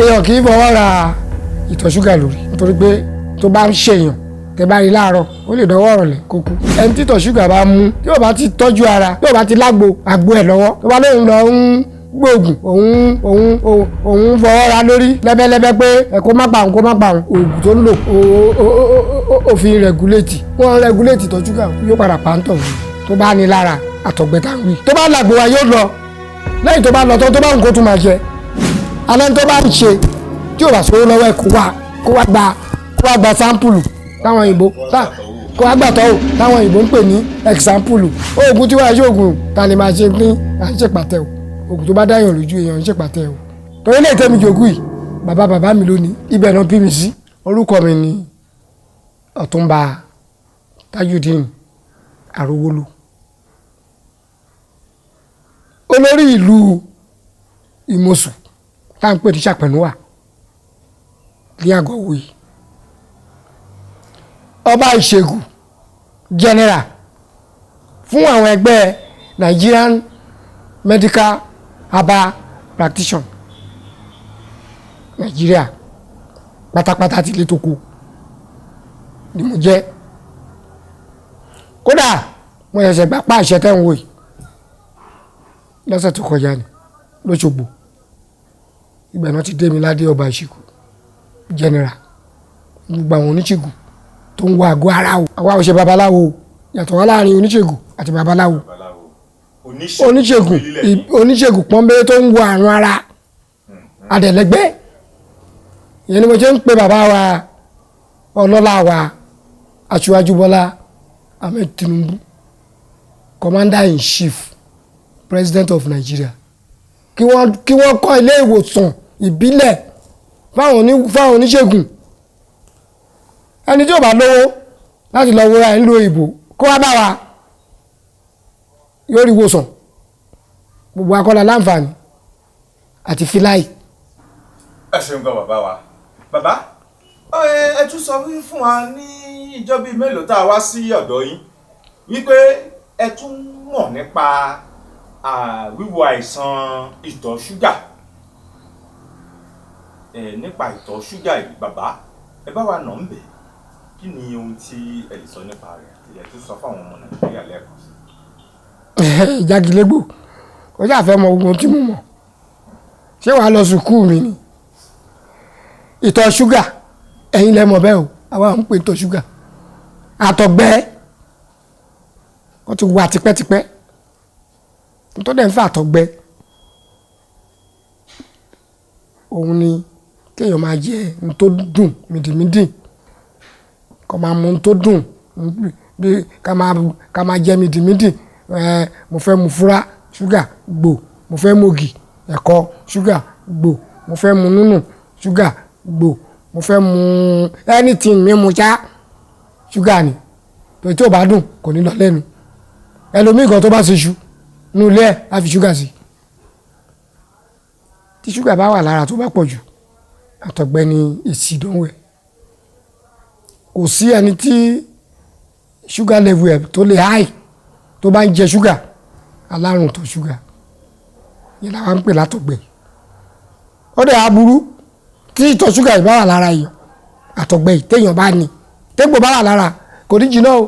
èèyàn kì í fọwọ́ ra ìtọ̀ ṣúgà lórí nítorí pé tó bá ń ṣèyàn tẹ bá rí láàárọ̀ ó lè dọwọ́ ọ̀rọ̀lẹ̀ kó kú. ẹni tí ìtọ̀ ṣúgà bá mú tí ò bá ti tọ́jú ara tí ò bá ti lágbo àgbo ẹ̀ lọ́wọ́ tó bá lóun lọ ń gbóògùn òun fọwọ́ ra lórí lẹ́bẹ́lẹ́bẹ́ pé kó má pa òun kó má pa òun oògùn tó ń lò òfin rẹ̀gúlétì wọ́n rẹ̀gúlétì ìtọ̀ ṣúgà yóò padà pa ń tọ̀ wọ́n tó bá ní lára àtọ̀gbẹ́ta wí tó bá lágbo wa yóò lọ lẹ́yìn tó bá lọ tó bá ń kó tún máa jẹ alẹ́ tó bá ń ṣe tí ò bá sówó lọ́wọ́ ẹ̀ kó wá gba sáńpùlù táwọn òyìnbó kó wá gbà tọ́wò táwọn òyìnbó ń pè ní ẹ̀xámpùlù oògùn tí wọ́n ṣe oògùn ta ni máa ṣe ní à ń ṣèpàtẹ́ o oògùn tó bá dáyàn lójú èèyàn ń ṣèpàtẹ́ o torí lè tẹ́mi jogún yìí bàbá mi lónìí ibẹ̀ náà bí mi sí orúkọ mi ni Ọ̀túnba Tajudeen Arówólú olórí ìlú Ìmọ̀sù tá à ń pè ní Ṣàpẹ̀núwà ní àgọ́wò yìí ọba ìṣègùn general fún àwọn ẹgbẹ́ Nigerian Medical Herbal Practitioner Nigeria pátápátá ti lé tó kù ni mo jẹ́ kódà mo ṣẹ̀ṣẹ̀ gbà pa àṣẹ tẹ́ ń wò yìí lọ́sẹ̀ tó kọjá ni lóṣogbo ìgbà náà ti dé mi ládé ọba ìṣègùn general gbogbo àwọn oníṣègùn tó ń wo àgọ́ ara o àwa ò ṣe babaláwo yàtọ̀ wá láàrin oníṣègùn àti babaláwo oníṣègùn pọ́nbélé tó ń wo àrùn ara adẹ̀lẹ́gbẹ́ ìyẹn ni mo ṣe ń pe bàbá wa ọlọ́lá wa Aṣíwájú Bọ́lá Ahmed Tinubu commander in chief president of Nigeria kí wọ́n kọ́ ilé ìwòsàn ìbílẹ̀ fáwọn oníṣègùn ẹni tí ò bá lówó láti lọ wúra ẹ̀ ń lo ìbò kó wá bá wa yóò rí ìwòsàn gbogbo akọ́lá láǹfààní àti filáì. ẹ ṣeun gan bàbá wa bàbá ẹ tún sọ fún wa ní ìjọ bíi mélòó tá a wá sí ọ̀dọ̀ yín wípé ẹ tún mọ̀ nípa wíwo àìsàn ìtọ̀ ṣúgà nípa ìtọ̀ ṣúgà yìí bàbá ẹ bá wa nà ń bẹ̀ kí ni ohun tí ẹ lè sọ nípa rẹ̀ àti ẹ tún sọ fáwọn ọmọ Nàìjíríà lẹ́ẹ̀kan sí. ìjágilégbò kò sáà fẹ́ mọ ogun tí mo mọ̀ ṣé wàá lọ sùkúù mi ni ìtọ̀ ṣúgà ẹ̀yin lẹ mọ̀ bẹ́ẹ̀ o àwa ń pè ìtọ̀ ṣúgà àtọ̀gbẹ́ wọ́n ti wà tipẹ́tipẹ́ tó dẹ̀ ń fà àtọ̀gbẹ́ òun ni kéèyàn máa jẹ ohun tó dùn mìdìmídì kó máa mu ohun tó dùn bí ká máa jẹ mìdìmídì mo fẹ́ mu fúrá ṣúgà gbò mo fẹ́ mu ògì ẹ̀kọ ṣúgà gbò mo fẹ́ mu núnù ṣúgà gbò mo fẹ́ mu anything mímu ṣá ṣúgà ni torí tí ò bá dùn kò ní lọ lẹ́nu ẹlòmíì kan tó bá ṣe ṣu nínú ilé ẹ̀ á fi ṣúgà sí tí ṣúgà bá wà lára tó bá pọ̀ jù àtọ̀gbẹ́ ni èsì ìdánwò ẹ̀ kò sí ẹni tí ṣúgà level ẹ̀ tó lè high tó bá ń jẹ ṣúgà alárùn tó ṣúgà yìí làwọn ń pè látọ̀gbẹ́ ó dẹ̀ aburú tí ìtọ̀ ṣúgà yìí bá wà lára èèyàn àtọ̀gbẹ́ yìí téèyàn bá ní tégbò bá wà lára kò ní jiná o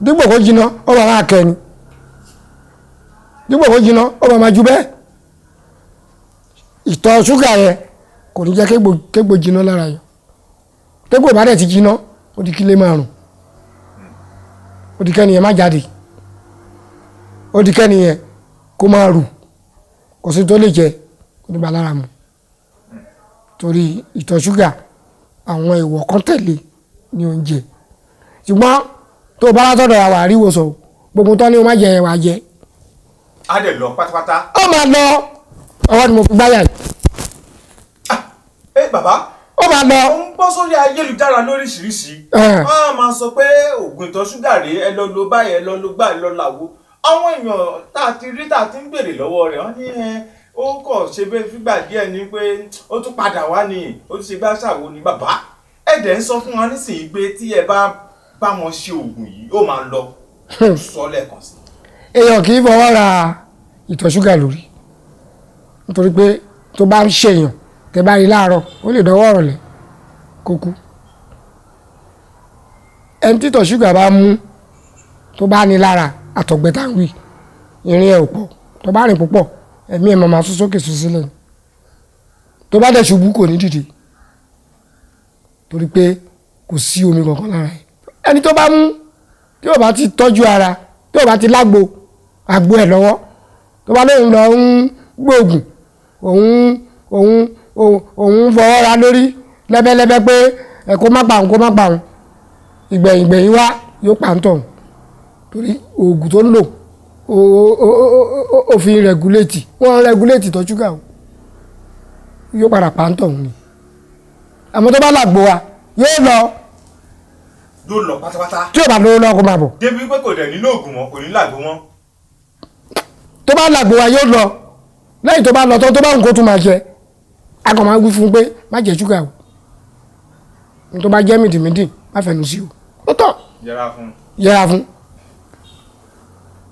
dípò kó jiná ó bá máa kẹni dípò kó jiná ó bá máa ju bẹ́ẹ̀ ìtọ̀ ṣúgà yẹn kò ní jẹ́ kégbò jiná lára yẹn tégbò bá dẹ̀ ti jiná ó di kílé márùn ó di kẹ́ni yẹn má jáde ó di kẹ́ni yẹn kó máa rù kò sí tó lè jẹ kó ní bá lára mu torí ìtọ̀ ṣúgà àwọn ìwọ̀ kan tẹ̀lé ní oúnjẹ ṣùgbọ́n tó o bá látọ̀dọ̀ àwà àríwòsàn gbogbo tán ni o má jẹ ẹ̀wà jẹ. á dẹ̀ lọ pátápátá. ó máa lọ ọwọ́ ni mo fi gbáyà yìí. Bàbá ó máa lọ. ó ń bọ́ sórí ayélujára lóríṣiríṣi wọ́n á máa sọ pé oògùn ìtọ̀ ṣúgà rèé ẹ lọ lo báyìí ẹ lọ lo gbà ẹ lọ làwo àwọn èèyàn tá a ti rí tá a ti ń béèrè lọ́wọ́ rẹ̀ wọ́n ní ó kọ̀ ṣe bẹ́ẹ̀ fígbà díẹ̀ ni pé ó tún padà wá ní ó ti ṣe gbá ṣàwo ni bàbá ẹ̀dẹ̀ ń sọ fún wa nísìnyí pé tí ẹ bá wọn ṣe oògùn yìí ó máa lọ sọ lẹ́ẹ̀kan sí. èèyàn kì í fọwọ́ ra ìtọ̀ ṣúgà lórí nítorí pé tó bá ń ṣèyàn tẹ́ bá rí láàárọ̀ ó lè dọwọ́ ọ̀rọ̀lẹ́ kó kú. ẹni títọ̀ ṣúgà bá mú tó bá ní lára àtọ̀gbẹ́ tá ń wí ìrìn ẹ̀ ò pọ̀ tó bá rìn púpọ̀ ẹ̀mí ẹ̀ máa sún sókè sún sílẹ̀ tó bá dẹ̀ ṣubú kò ní dìde torí pé kò sí omi kankan lára ẹ̀. ẹni tó bá mú tí ò bá ti tọ́jú ara tí ò bá ti lágbo àgbo ẹ̀ lọ́wọ́ tó bá lóun lọ ń gbóògùn òun fọwọ́ ra lórí lẹ́bẹ́lẹ́bẹ́ pé ẹ̀ kó má pa òun ìgbẹ̀yìn wá yóò pa ń tọ̀hún torí oògùn tó ń lò òfin rẹguléètì wọ́n rẹguléètì tọ́ ṣúgà o yóò padà pa ń tọ̀hún ni àmọ́ tó bá làgbo wa yóò lọ pátápátá tí ò bá lówó lọ kó máa bọ̀. débi pé kò dẹ̀ nílò oògùn wọn kò ní làgbo wọn. tó bá làgbo wa yóò lọ lẹ́yìn tó bá lọ tó bá nǹkan tó máa jẹ a kàn máa wí fún un pé má jẹ ṣúgà o ní tó bá jẹ́ mìdìmídì má fẹnu sí o ó tọ̀ yẹra fún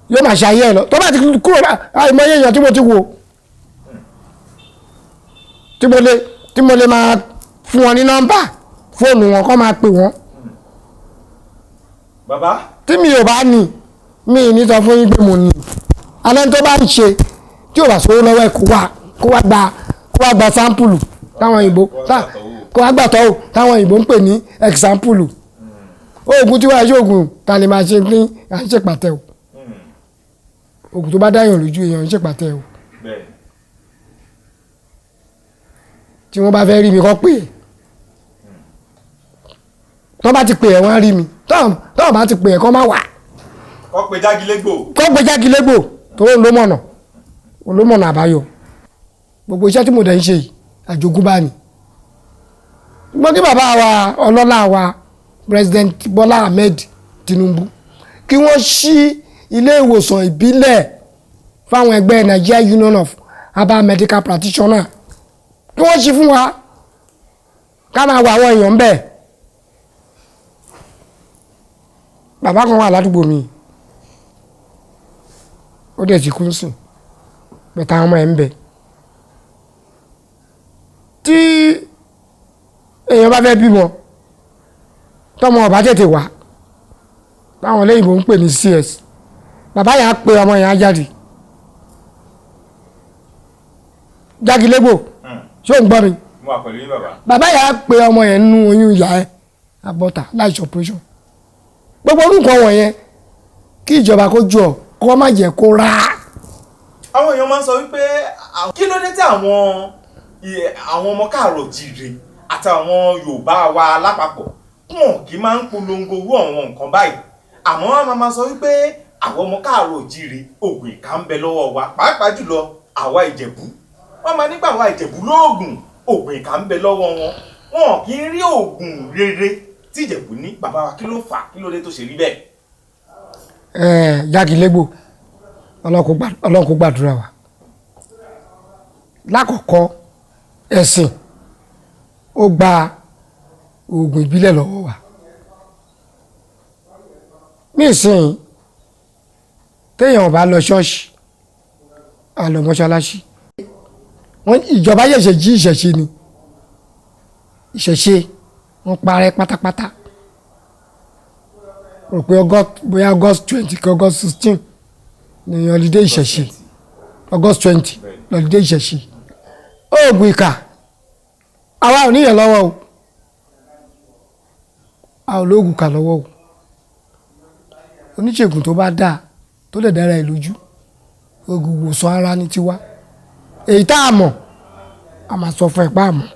yóò máa ṣe ayé ẹ lọ tó bá ti kúrò àìmọye èèyàn tí mo ti wò tí mo lè máa fún wọn ní nọ́mbà fóònù wọn kọ́ máa pè wọ́n. bàbá. tí mi ò bá ní mi ní sọ fún yín pé mo ní alẹ́ tó bá ń ṣe tí ò bá sówó lọ́wọ́ ẹ̀ kó wá gba sámpùlù táwọn òyìnbó kó wá gbàtọ́ ò táwọn òyìnbó ń pè ní ẹ̀xámpùlù oògùn tí wàá ṣe oògùn ta lè máa ṣe ní à ń ṣèpàtẹ o oògùn tó bá dáyàn lójú èèyàn ń ṣèpàtẹ o tí wọ́n bá fẹ́ rí mi kọ́ pé tọ́ bá ti pè ẹ̀ wọ́n rí mi tọ́ bá ti pè ẹ̀ kọ́ má wà. kọ́ pe jágilégbò. tó ń ló mọ̀nà àbáyọ gbogbo iṣẹ́ tí mo dẹ̀ ń ṣe yìí àjogúnbá ni. gbọ́n kí bàbá wa ọlọ́lá wa President Bọ́lá Ahmed Tinubu kí wọ́n ṣí ilé ìwòsàn ìbílẹ̀ fáwọn ẹgbẹ́ Nigeria Union of Herbal Medical Practitioners kí wọ́n ṣí fún wa ká máa wọ àwọn èèyàn bẹ́ẹ̀. bàbá kan wà ládùúgbò mi ó dẹ̀ ti kú sùn bẹ̀tà àwọn ọmọ ẹ̀ ń bẹ tí èèyàn bá fẹ́ bímọ tọmọ ọba tètè wá báwọn olóyìnbó ń pè ní CS bàbá yẹn á pe ọmọ yẹn á jáde jágilégbò ṣé ò ń gbọ́ mi bàbá yẹn á pe ọmọ yẹn nínú oyún ìyá ẹ̀ abọ́ta láìsí operation gbogbo orúkọ wọ̀nyẹn kí ìjọba kó jọ kó má jẹ́ kó rà. àwọn èèyàn máa ń sọ wípé kí ló dé tí àwọn ọmọ káàrọ̀ jíire àtàwọn Yorùbá wa lápapọ̀ wọn kì í máa ń polongo owó àwọn nǹkan báyìí àmọ́ wọn máa sọ wípé àwọn ọmọ káàrọ̀ jíire oògùn ìka ń bẹ lọ́wọ́ wa pàápàá jùlọ àwa Ìjẹ̀bú wọn máa nígbà àwa Ìjẹ̀bú lóògùn oògùn ìka ń bẹ lọ́wọ́ wọn kì í rí oògùn rere tí Ìjẹ̀bú ní. bàbá wa kí ló fà kí ló dé tó ṣe rí bẹ́ẹ̀. jágilégbò Ọlọ́run kó gbàdúrà wa lákọ̀ọ́kọ́ ẹ̀sìn ó gba oògùn ìbílẹ̀ lọ́wọ́ wa nísìnyí téèyàn bá lọ ṣọ́ọ̀ṣì á lọ mọ́ṣáláṣí ìjọba yẹ̀ṣẹ̀ jí ìṣẹ̀ṣe ni ìṣẹ̀ṣe wọ́n parẹ́ pátápátá rò pé bóyá August 20 kí August 16 ní holiday ìṣẹ̀ṣe August 20 holiday ìṣẹ̀ṣe oògùn ìkà àwa ò níyàn lọ́wọ́ o a ò lóògùn kà lọ́wọ́ o oníṣègùn tó bá dáa tó lè dára ẹ̀ lójú oògùn ìwòsàn ara ní tiwa èyí tá a mọ̀ a máa sọ fún ẹ̀ pa àmọ́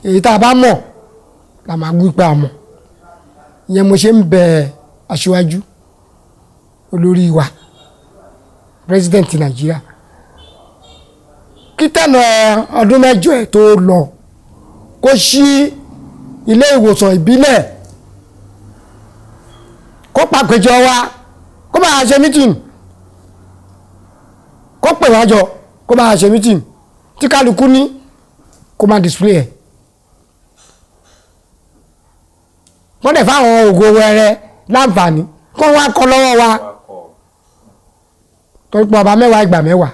èyí tá a bá mọ̀ la máa gbé pa àmọ́ ìyẹn mo ṣe ń bẹ aṣíwájú olórí wa president Nàìjíríà kí tẹ̀nà ọdún mẹ́jọ ẹ̀ tó lọ kó ṣí ilé ìwòsàn ìbílẹ̀ kó pàpéjọ wa kó máa ṣe meeting kó pè wá jọ kó máa ṣe meeting tí kálukú ní kó máa display ẹ̀ wọ́n dẹ̀ fáwọn ògo wẹrẹ láǹfààní kó wá kọ́ lọ́wọ́ wa torí pé ọba mẹ́wàá ìgbà mẹ́wàá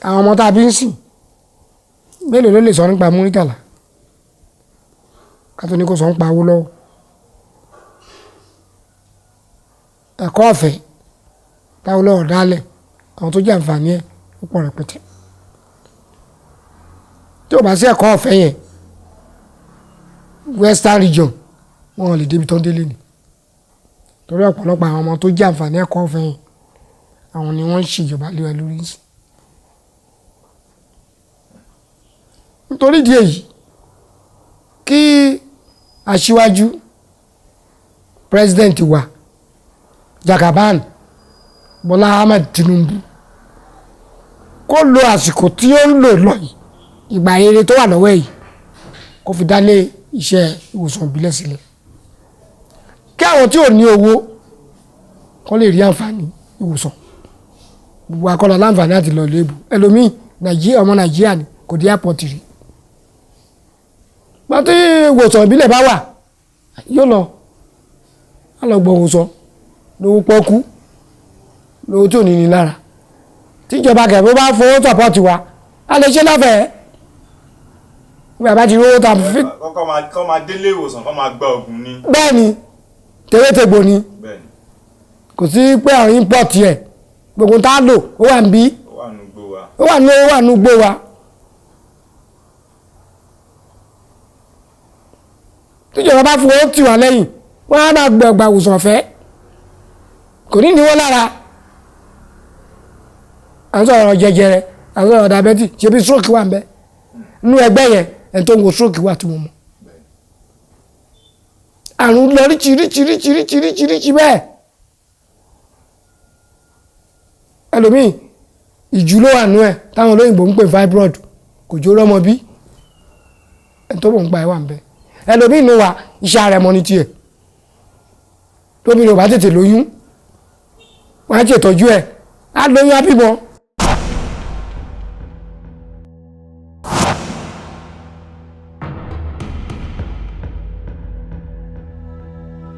àwọn ọmọ tá a bí ń sìn mélòó ló lè sọ nípa Múrítàlá ká tó ní kó sọ nípa Awólọ́wọ̀. ẹ̀kọ́ ọ̀fẹ́ t'Awólọ́wọ̀ dálẹ̀ àwọn tó jẹ́ àǹfààní ẹ̀ púpọ̀ rẹpẹtẹ. tí ò bá sí ẹ̀kọ́ ọ̀fẹ́ yẹn Western region wọn ò lè débi tán délé ni torí ọ̀pọ̀lọpọ̀ àwọn ọmọ tó jẹ́ àǹfààní ẹ̀kọ́ ọ̀fẹ́ yẹn àwọn ni wọ́n ń ṣèjọba lé wa lórí sí. nítorí ìdí èyí kí aṣíwájú president wa Jagaban Bọ́lá Ahmed Tinubu kó lo àsìkò tí ó ń lò lọ yìí ìgbà rere tó wà lọ́wọ́ yìí kó fi dálé iṣẹ́ ìwòsàn ìbílẹ̀ sílẹ̀ kí àwọn tí ò ní owó kó lè rí àǹfààní ìwòsàn gbogbo akọ́lọ láǹfààní àti lọ léèbù ẹlòmíì ọmọ Nàìjíríà ni kò dé airport rí pàtó ìwòsàn ìbílẹ̀ bá wà yóò lọ gbọ́ ìwòsàn lówó pọ́kú lówó tí ò ní ní lára tíjọba kẹfẹ́ bá fowó sọ́pọ́ọ̀tì wa a lè ṣe lọ́fẹ̀ẹ́ nígbà bá ti rówó ta fi. kọ́ máa délé ìwòsàn kọ́ máa gba oògùn ni. bẹ́ẹ̀ ni tewétegbò ni kò sí pé àwọn import yẹ gbogbo tá a lò ó wà ń bí ó wà nù gbó wa. tíjọba bá fowó tì wá lẹ́yìn wọ́n á máa gbẹ̀gbà ìwòsàn ọ̀fẹ́ kò ní níwọ́ lára. à ń sọ̀rọ̀ jẹjẹrẹ à ń sọ̀rọ̀ diabetes ṣe bí stroke wà ń bẹ nínú ẹgbẹ́ yẹn ẹni tó ń wo stroke wà tí mo mọ̀. àrùn lọ ríṣiríṣiríṣiríṣiríṣi bẹ́ẹ̀ ẹlòmíì ìjú ló wà nú ẹ̀ táwọn olóyìnbó ń pè fibroid kò jó rọ́mọ bí ẹni tó mọ̀ ń pa ẹ̀ wà ń bẹ ẹlòmíì nù wà iṣẹ́ ara ẹ̀mọ́ ní tiẹ̀ tóbi ni ò bá tètè lóyún wọ́n á ṣètọ́jú ẹ̀ á lóyún á bímọ